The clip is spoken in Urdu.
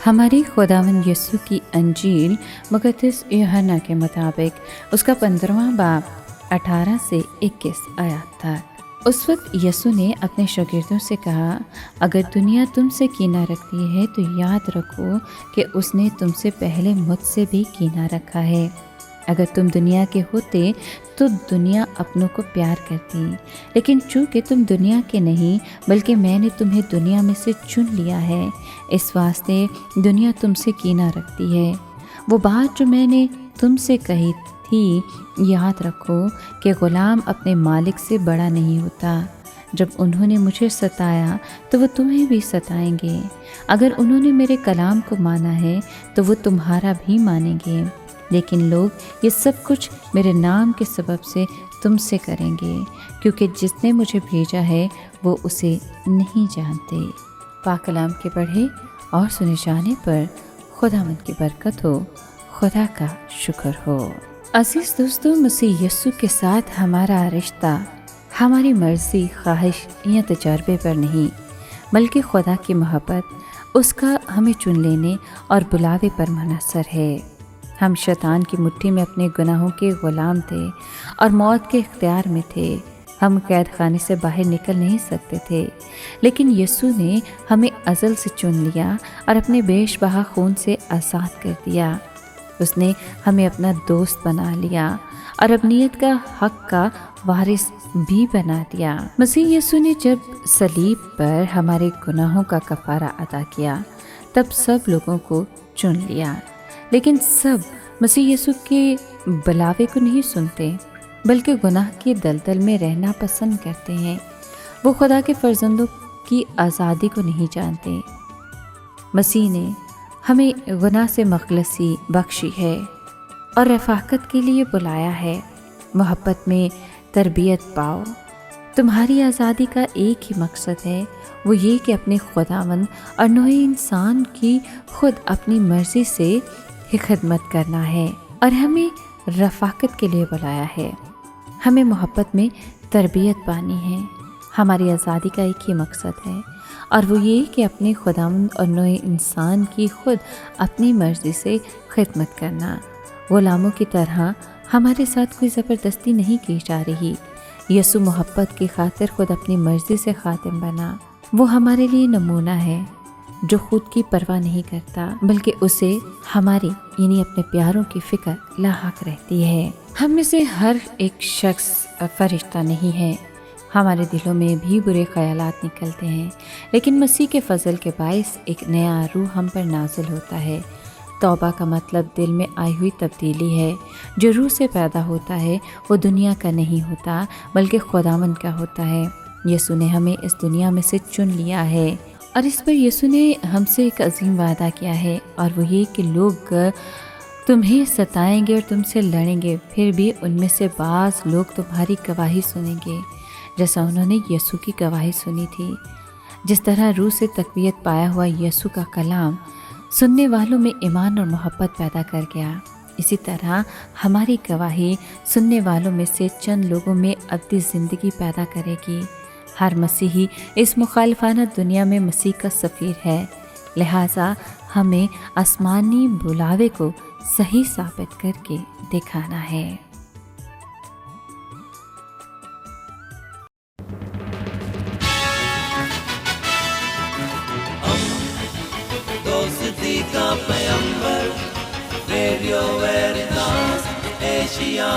ہماری خداوند یسوع کی انجیل مقدس یوحنا کے مطابق اس کا 15واں باب 18 سے 21 آیات تک۔ اس وقت یسوع نے اپنے شاگردوں سے کہا، اگر دنیا تم سے کینہ رکھتی ہے تو یاد رکھو کہ اس نے تم سے پہلے مجھ سے بھی کینہ رکھا ہے۔ اگر تم دنیا کے ہوتے تو دنیا اپنوں کو پیار کرتی، لیکن چونکہ تم دنیا کے نہیں بلکہ میں نے تمہیں دنیا میں سے چن لیا ہے، اس واسطے دنیا تم سے کینہ رکھتی ہے۔ وہ بات جو میں نے تم سے کہی تھی یاد رکھو کہ غلام اپنے مالک سے بڑا نہیں ہوتا۔ جب انہوں نے مجھے ستایا تو وہ تمہیں بھی ستائیں گے۔ اگر انہوں نے میرے کلام کو مانا ہے تو وہ تمہارا بھی مانیں گے، لیکن لوگ یہ سب کچھ میرے نام کے سبب سے تم سے کریں گے، کیونکہ جس نے مجھے بھیجا ہے وہ اسے نہیں جانتے۔ پاک کلام کے پڑھے اور سنے جانے پر خداوند کی برکت ہو، خدا کا شکر ہو۔ عزیز دوستو، مسیح یسوع کے ساتھ ہمارا رشتہ ہماری مرضی، خواہش یا تجربے پر نہیں، بلکہ خدا کی محبت، اس کا ہمیں چن لینے اور بلاوے پر منحصر ہے۔ ہم شیطان کی مٹھی میں اپنے گناہوں کے غلام تھے اور موت کے اختیار میں تھے۔ ہم قید خانے سے باہر نکل نہیں سکتے تھے، لیکن یسوع نے ہمیں ازل سے چن لیا اور اپنے بیش بہا خون سے آزاد کر دیا۔ اس نے ہمیں اپنا دوست بنا لیا اور ابنیت کا حق کا وارث بھی بنا دیا۔ مسیح یسوع نے جب صلیب پر ہمارے گناہوں کا کفارہ ادا کیا تب سب لوگوں کو چن لیا، لیکن سب مسیح یسوع کے بلاوے کو نہیں سنتے، بلکہ گناہ کی دلدل میں رہنا پسند کرتے ہیں۔ وہ خدا کے فرزندوں کی آزادی کو نہیں جانتے۔ مسیح نے ہمیں گناہ سے مخلصی بخشی ہے اور رفاقت کے لیے بلایا ہے۔ محبت میں تربیت پاؤ۔ تمہاری آزادی کا ایک ہی مقصد ہے، وہ یہ کہ اپنے خداوند اور نوع انسان کی خود اپنی مرضی سے خدمت کرنا ہے، اور ہمیں رفاقت کے لیے بلایا ہے۔ ہمیں محبت میں تربیت پانی ہے۔ ہماری آزادی کا ایک ہی مقصد ہے، اور وہ یہ کہ اپنے خداوند اور نوع انسان کی خود اپنی مرضی سے خدمت کرنا۔ غلاموں کی طرح ہمارے ساتھ کوئی زبردستی نہیں کی جا رہی۔ یسوع محبت کی خاطر خود اپنی مرضی سے خادم بنا۔ وہ ہمارے لیے نمونہ ہے جو خود کی پرواہ نہیں کرتا، بلکہ اسے ہماری یعنی اپنے پیاروں کی فکر لاحق رہتی ہے۔ ہم میں سے ہر ایک شخص فرشتہ نہیں ہے۔ ہمارے دلوں میں بھی برے خیالات نکلتے ہیں، لیکن مسیح کے فضل کے باعث ایک نیا روح ہم پر نازل ہوتا ہے۔ توبہ کا مطلب دل میں آئی ہوئی تبدیلی ہے۔ جو روح سے پیدا ہوتا ہے وہ دنیا کا نہیں ہوتا بلکہ خداوند کا ہوتا ہے۔ یسوع نے ہمیں اس دنیا میں سے چن لیا ہے، اور اس پر یسوع نے ہم سے ایک عظیم وعدہ کیا ہے، اور وہ یہ کہ لوگ تمہیں ستائیں گے اور تم سے لڑیں گے، پھر بھی ان میں سے بعض لوگ تمہاری گواہی سنیں گے، جیسا انہوں نے یسوع کی گواہی سنی تھی۔ جس طرح روح سے تقویت پایا ہوا یسوع کا کلام سننے والوں میں ایمان اور محبت پیدا کر گیا، اسی طرح ہماری گواہی سننے والوں میں سے چند لوگوں میں ابدی زندگی پیدا کرے گی۔ ہر مسیحی اس مخالفانہ دنیا میں مسیح کا سفیر ہے، لہٰذا ہمیں آسمانی بلاوے کو صحیح ثابت کر کے دکھانا ہے۔ دوستی کا پیمبر، ریڈیو ویریتاس ایشیا۔